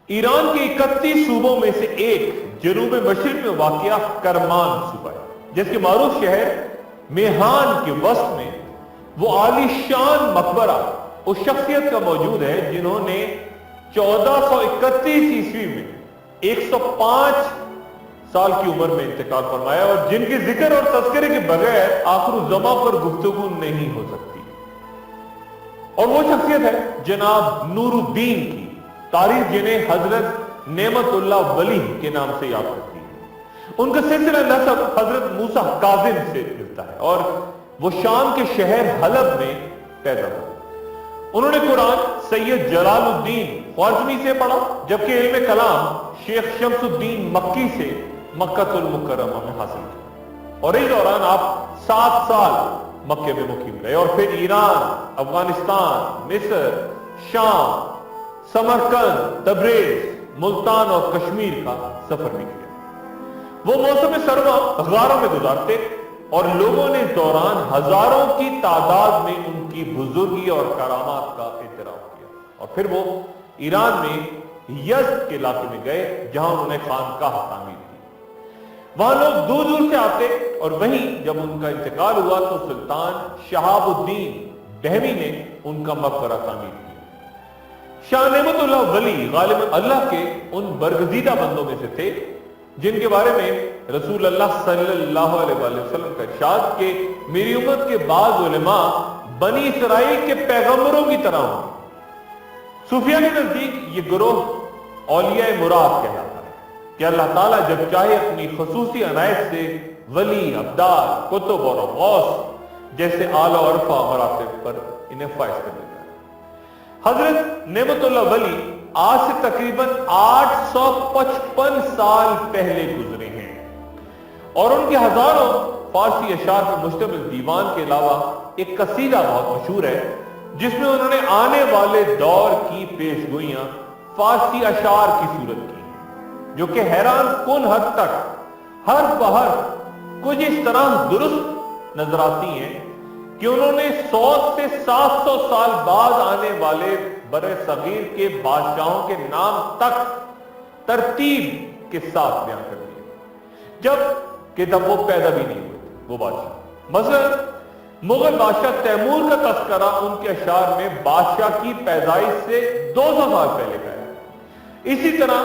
Iran के 31 सूबों में से एक जनूब मशरिक में वाक़िया करमान सूबा है, जिसके मारूफ शहर मेहान के वस्त में वो आलीशान मकबरा उस शख्सियत का मौजूद है जिन्होंने 1431 ईस्वी में 105 साल की उम्र में इंतकाल फरमाया और जिनके जिक्र और तस्करे के बगैर आखिर-उज़्ज़मा पर गुफ्तगू नहीं हो सकती। और वो शख्सियत है जनाब नूरुद्दीन की, तारीख जिन्हें हजरत नेमतुल्लाह वली के नाम से याद करती है। उनका सिलसिला नसब हजरत मूसा काजिम से मिलता है और वो शाम के शहर हलब में पैदा हुए। उन्होंने कुरान सैयद जलालुद्दीन ख्वारिज़मी से पढ़ा, जबकि इल्म कलाम शेख शम्सुद्दीन मक्की से मक्कातुल मुकर्रमा में हासिल किया। और इस दौरान आप 7 साल मक्के में मुकीम रहे और फिर ईरान, अफगानिस्तान, मिस्र, शाम, समरकंद, तबरेज, मुल्तान और कश्मीर का सफर भी किया। वो मौसम सर्मा गारों में गुजारते और लोगों ने इस दौरान हजारों की तादाद में उनकी बुजुर्गी और करामात का एतराफ किया। और फिर वो ईरान में यज़्द के इलाके में गए जहां उन्होंने खानकाह तामीर की। वहां लोग दूर दूर से आते और वहीं जब उनका इंतकाल हुआ तो सुल्तान शहाबुद्दीन दहमी ने उनका मकबरा तामीर किया। शाह नेमतुल्लाह वली गालिबन अल्लाह के उन बरगजीदा बंदों में से थे जिनके बारे में रसूल अल्लाह सल्लल्लाहु अलैहि वसल्लम का इरशाद कि मेरी उम्मत के बाद उलेमा बनी इसराइल के पैगंबरों की तरह होंगे। सूफिया के नजदीक ये गिरोह औलिया मुराद कहलाता है कि अल्लाह ताला जब चाहे अपनी खसूसी अनायत से वली, अब्दाल, कुतुब और गौस जैसे आला और अरफा मरातब पर इन्हें फायज कर देता है। हजरत नेमतुल्लाह वली आज से तकरीबन 855 साल पहले गुजरे हैं और उनके हजारों फारसी अशार पर मुश्तमिल दीवान के अलावा एक कसीदा बहुत मशहूर है जिसमें उन्होंने आने वाले दौर की पेशगोइयां फारसी अशार की सूरत की, जो कि हैरान कुन हद तक हर बहर कुछ इस तरह दुरुस्त नजर आती हैं कि उन्होंने 100 से 700 साल बाद आने वाले बरे सगीर के बादशाहों के नाम तक तरतीब के साथ बयान कर दिए, जब वो पैदा भी नहीं हुए वो बादशाह। मसलन मुगल बादशाह तैमूर का तस्करा उनके अशार में बादशाह की पैदाइश से 200 साल पहले का है। इसी तरह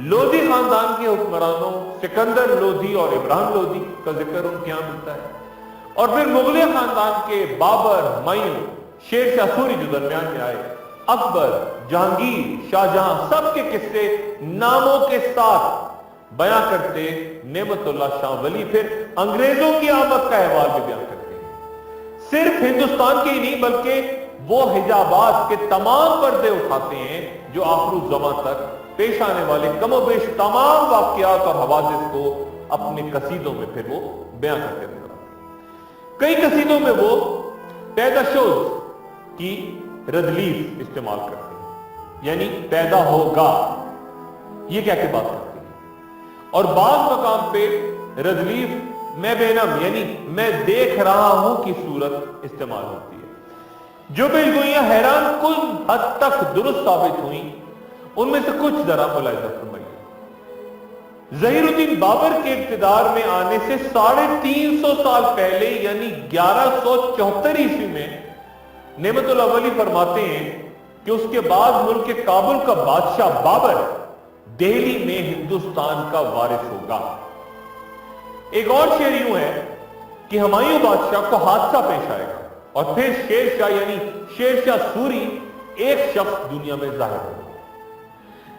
लोधी खानदान के हुक्मरानों सिकंदर लोधी और इब्राहिम लोधी का जिक्र उनके यहां मिलता है। और फिर मुगलिया खानदान के बाबर, हुमायूं, शेर शाह सूरी जो दरमियान में आए, अकबर, जहांगीर, शाहजहां, सबके किस्से नामों के साथ बयां करते नेमतुल्लाह शाह वली फिर अंग्रेजों की आमद का अहवाल भी बयान करते हैं। सिर्फ हिंदुस्तान के ही नहीं बल्कि वो हिजाबात के तमाम पर्दे उठाते हैं जो आखिर-उज़्ज़मा तक पेश आने वाले कमोबेश तमाम वाकयात और हवादिस को अपने कसीदों में फिर वो बयान करते हैं। कई कसीदों में वो पैदाशोज की रदलीफ इस्तेमाल करते हैं, यानी पैदा होगा ये कह के बात करते हैं। और बाज़ मकाम पे रदलीफ मैं बेनम यानी मैं देख रहा हूं की सूरत इस्तेमाल होती है। जो पेशगोइयां हैरान कुन हद तक दुरुस्त साबित हुई उनमें से कुछ जरा मुलाहिजा फरमाइए। ज़हीरुद्दीन बाबर के इक़्तिदार में आने से 350 साल पहले यानी 1174 ईस्वी में नेमतुल्लाह वली फरमाते हैं कि उसके बाद मुल्क के काबुल का बादशाह बाबर दिल्ली में हिंदुस्तान का वारिस होगा। एक और शेर यूं है कि हुमायूं बादशाह को हादसा पेश आएगा और फिर शेर शाह यानी शेर शाह सूरी एक शख्स दुनिया में जाहिर होगा।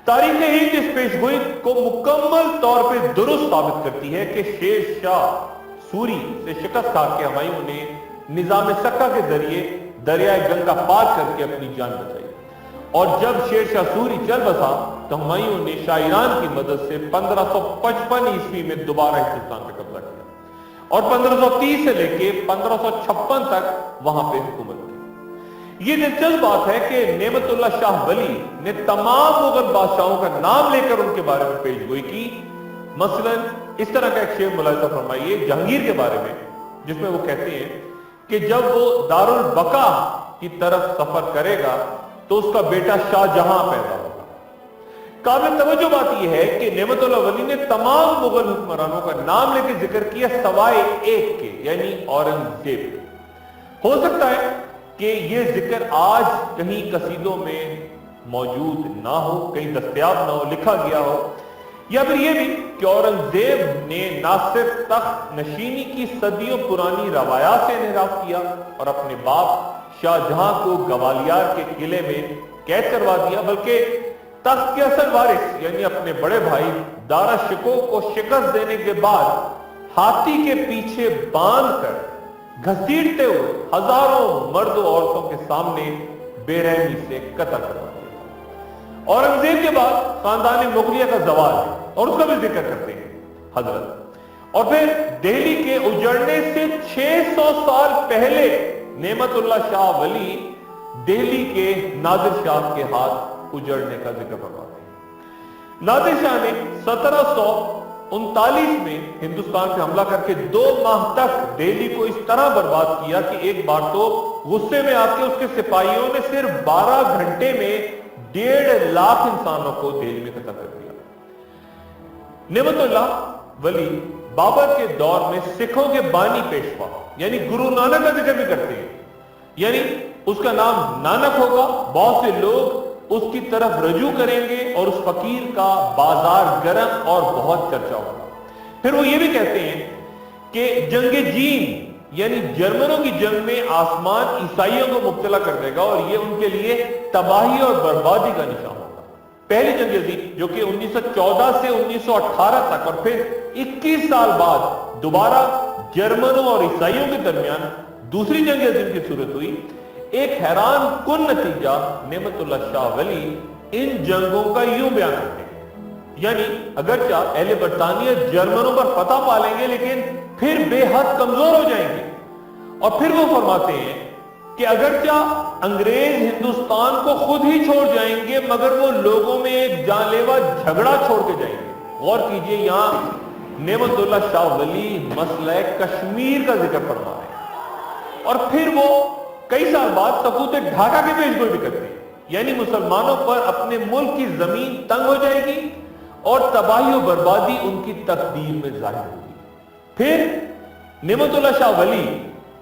तारीख हिंद इस पेशगोई को मुकम्मल तौर पर दुरुस्त साबित करती है कि शेर शाह सूरी से शिकस्त खा के हुमायूं ने निजाम सक्का के जरिए दरियाए गंगा पार करके अपनी जान बचाई। और जब शेर शाह सूरी चल बसा तो हुमायूं ने शाह ईरान की मदद से 1555 ईस्वी में दोबारा हिंदुस्तान पर कब्जा किया और 1530 से लेके 1556 तक वहां पे हुकूमत की। ये दिलचस्प बात है कि नेमतुल्लाह शाह वली ने तमाम मुगल बादशाहों का नाम लेकर उनके बारे में पेशगोई की। मसलन इस तरह का एक शेर मुलाहिजा फरमाइए जहांगीर के बारे में, जिसमें वो कहते हैं कि जब वो दारुल बका की तरफ सफर करेगा तो उसका बेटा शाहजहां पैदा होगा। काबिल तवज्जो बात यह है कि नेमतुल्लाह वली ने तमाम मुगल हुक्मरानों का नाम लेकर जिक्र किया सवाए एक के, यानी औरंगजेब। हो सकता है कि यह जिक्र आज कहीं कसीदों में मौजूद ना हो, कहीं दस्तयाब ना हो, लिखा गया हो, या फिर यह भी कि औरंगजेब ने ना सिर्फ तख्त नशीनी की सदियों पुरानी रवायात से इनहराफ किया और अपने बाप शाहजहां को ग्वालियर के किले में कैद करवा दिया, बल्कि तख्त के असल वारिस यानी अपने बड़े भाई दारा शिकोह को शिकस्त देने के बाद हाथी के पीछे बांधकर घसीटते हुए हजारों मर्दों औरतों के सामने बेरहमी से कत्ल करवा दिया। औरंगजेब के बाद खानदान मुगलिया का जवाल और उसका भी जिक्र करते हैं हजरत। और फिर दिल्ली के उजड़ने से 600 साल पहले नेमतुल्लाह शाह वली दिल्ली के नादिर शाह के हाथ उजड़ने का जिक्र फरमाते हैं। नादिर शाह ने 1739 में हिंदुस्तान पे हमला करके 2 माह तक दिल्ली को इस तरह बर्बाद किया कि एक बार तो गुस्से में आके उसके सिपाहियों ने सिर्फ 12 घंटे में 1.5 लाख इंसानों को दिल्ली में कत्ल कर दिया। नेमतुल्लाह वली बाबर के दौर में सिखों के बानी पेशवा यानी गुरु नानक का जिक्र भी करते हैं, यानी उसका नाम नानक होगा, बहुत से लोग उसकी तरफ रजू करेंगे और उस फकीर का बाजार गर्म और बहुत चर्चा होगा। फिर वो ये भी कहते हैं कि जंगे जीन यानी जर्मनों की जंग में आसमान ईसाइयों को मुब्तला कर देगा और ये उनके लिए तबाही और बर्बादी का निशान होगा। पहली जंग अजीम जो कि 1914 से 1918 तक और फिर 21 साल बाद दोबारा जर्मनों और ईसाइयों के दरमियान दूसरी जंग अजीम की सूरत हुई। एक हैरान कुन नतीजा नेमतुल्लाह शाह वली इन जंगों का यूं बयान करते हैं, यानी अगरचे अहले बरतानिया जर्मनों पर फतह पा लेंगे लेकिन फिर बेहद कमजोर हो जाएंगे। और फिर वो फरमाते हैं कि अगरचे अंग्रेज हिंदुस्तान को खुद ही छोड़ जाएंगे मगर वो लोगों में एक जानलेवा झगड़ा छोड़ के जाएंगे। गौर कीजिए, यहां नेमतुल्लाह शाह वली मसला कश्मीर का जिक्र फरमा रहे हैं। और फिर वो कई साल बाद सकूत ढाका की पेशगोई भी करते हैं, यानी मुसलमानों पर अपने मुल्क की जमीन तंग हो जाएगी और तबाही और बर्बादी उनकी तकदीर में जाहिर होगी। फिर नेमतुल्लाह शाह वली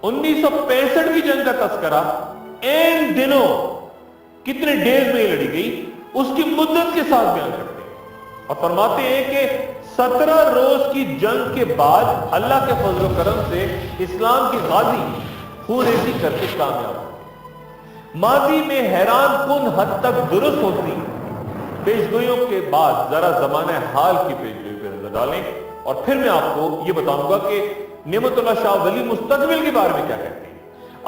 1965 की जंग का तस्करा इन दिनों कितने डेज में लड़ी गई उसकी मुद्दत के साथ बयान करते हैं और फरमाते हैं कि 17 रोज की जंग के बाद अल्लाह के फजल करम से इस्लाम की गाजी खूरेजी करके कामयाब हो। माजी में हैरान कुन हद तक दुरुस्त होती पेशगोइयों के बाद जरा जमाने हाल की पेशगोई पर नजर डालें और फिर मैं आपको यह बताऊंगा कि नेमतुल्लाह शाह वली मुस्तकबिल के बारे में क्या कहते हैं।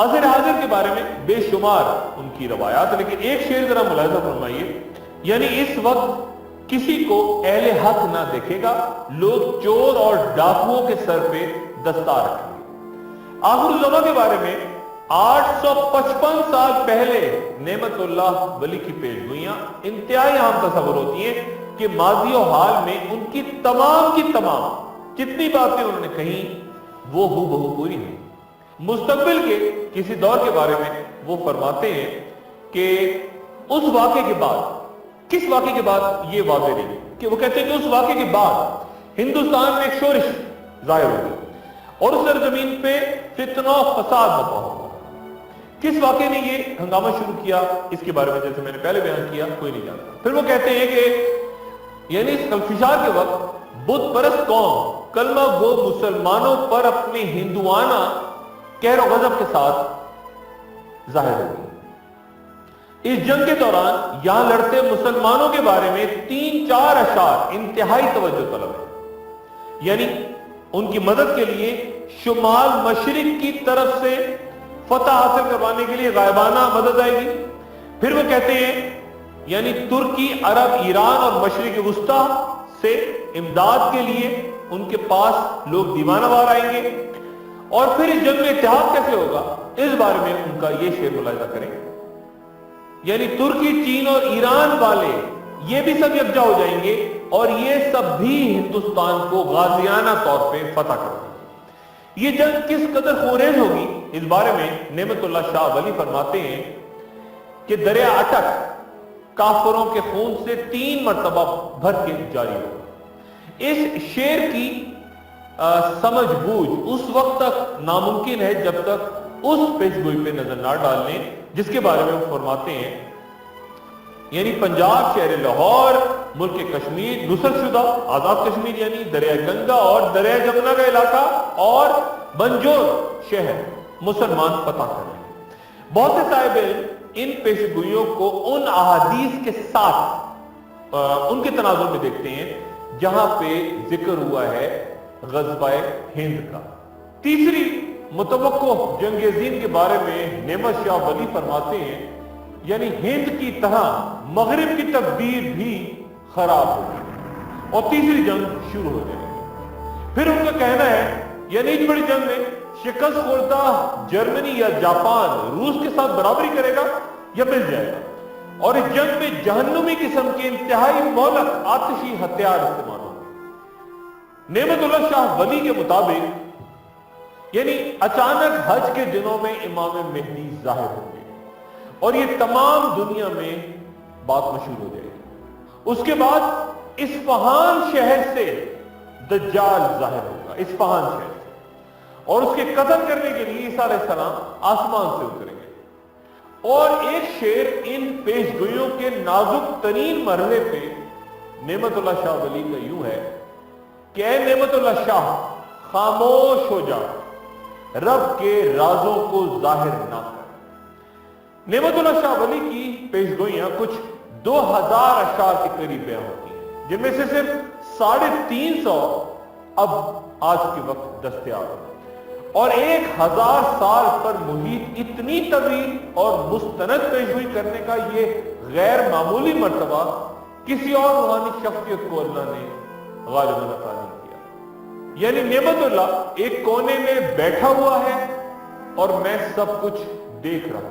असर हाजिर के बारे में बेशुमार उनकी रवायात, लेकिन एक शेर जरा मुलाहिजा फरमाइए, यानी इस वक्त किसी को अहले हक ना देखेगा, लोग चोर और डाकुओं के सर पे दस्तार रखेंगे। आखिर के बारे में 855 साल पहले नेमतुल्लाह वली की पेशगोइयां इंतहाई आम तस्वुर होती हैं कि माजी और हाल में उनकी तमाम की तमाम जितनी बातें उन्होंने कही वो हूबहू पूरी हैं। मुस्तकबिल के किसी दौर के बारे में वो फरमाते हैं कि उस वाक़े के बाद, किस वाक़े के बाद ये वाक़े रही कि वो कहते हैं कि उस वाक़े के बाद हिंदुस्तान में एक शोरिश जाहिर होगी और उस सरजमीन पे फितना फसाद बपा होगा। किस वाक़े ने ये हंगामा शुरू किया इसके बारे में जैसे मैंने पहले बयान किया कोई नहीं जानता। फिर वो कहते हैं कि यानी इस कल्फिशार के वक्त बुत परस्त कौम कलमा गो मुसलमानों पर अपने हिंदुआना कहर गजब के साथ जाहिर होगी। इस जंग के दौरान यहां लड़ते मुसलमानों के बारे में 3-4 अशार इंतहाई तवज्जो तलब है, यानी उनकी मदद के लिए शुमाल मशरिक की तरफ से फतह हासिल करवाने के लिए गायबाना मदद आएगी। फिर वो कहते हैं यानी तुर्की, अरब, ईरान और मशरिक वुस्ता से इमदाद के लिए उनके पास लोग दीवानावार आएंगे। और फिर इस जंग में इत्तेहाद कैसे होगा इस बारे में उनका ये शेर मुलाहिजा करें, यानी तुर्की, चीन और ईरान वाले ये भी सब यकजा हो जाएंगे और ये सब भी हिंदुस्तान को गाजियाना तौर पे फतह करेंगे। ये जंग किस कदर खूरेज होगी इस बारे में नेमतुल्लाह शाह वली फरमाते हैं कि दरिया अटक काफिरों के खून से 3 मरतबा भर के जारी होगा। इस शेर की समझ बूझ उस वक्त तक नामुमकिन है जब तक उस पेशगोई पे नजर ना डाल लें जिसके बारे में वो फरमाते हैं, यानी पंजाब, शहर लाहौर, मुल्क कश्मीर, नुसरतशुदा आजाद कश्मीर यानी दरिया गंगा और दरिया जमुना का इलाका और बंजोर शहर मुसलमान फतह कर लेंगे। बहुत से साहिब इल्म इन पेशगोइयों को उन अहादीस के साथ उनके तनाजुर में देखते हैं जहां पे जिक्र हुआ है ग़ज़वा हिंद का। तीसरी मुतवक्को जंग-ए-ज़ीन के बारे में नेमत शाह वली फरमाते हैं, यानी हिंद की तरह मगरिब की तकदीर भी खराब होगी और तीसरी जंग शुरू हो जाएगी। फिर उनका कहना है, यानी इस बड़ी जंग में शिकस्त खुर्दा जर्मनी या जापान रूस के साथ बराबरी करेगा या मिल जाएगा और इस जंग में जहन्नुमी किस्म के इंतहाई मौलक आतिशी हथियार इस्तेमाल होंगे। नेमतुल्लाह शाह वली के मुताबिक यानी अचानक हज के दिनों में इमाम मेहदी जाहिर होंगे और ये तमाम दुनिया में बात मशहूर हो जाएगी। उसके बाद इस्फहान शहर से दज्जाल जाहिर होगा, इस्फहान शहर से, और उसके कत्ल करने के लिए ईसा अलैहिस्सलाम आसमान से उतरेंगे। और एक शेर इन पेशगोइयों के नाजुक तरीन मरहले पे नेमतुल्लाह शाह वली का यूं है कि ऐ नेमतुल्लाह शाह, खामोश हो जा, रब के राजों को जाहिर ना कर। नेमतुल्लाह शाह वली की पेशगोइयां कुछ 2000 अशआर के करीब बयां होती हैं, जिनमें से सिर्फ 350 अब आज के वक्त दस्तयाब है और 1000 साल पर मुहीत इतनी तवील और मुस्तनद पेशगोई करने का ये गैर मामूली मर्तबा किसी और रूहानी शख्सियत को अल्लाह ने गालिबन अता नहीं किया। यानी नेमतुल्लाह एक कोने में बैठा हुआ है और मैं सब कुछ देख रहा हूं।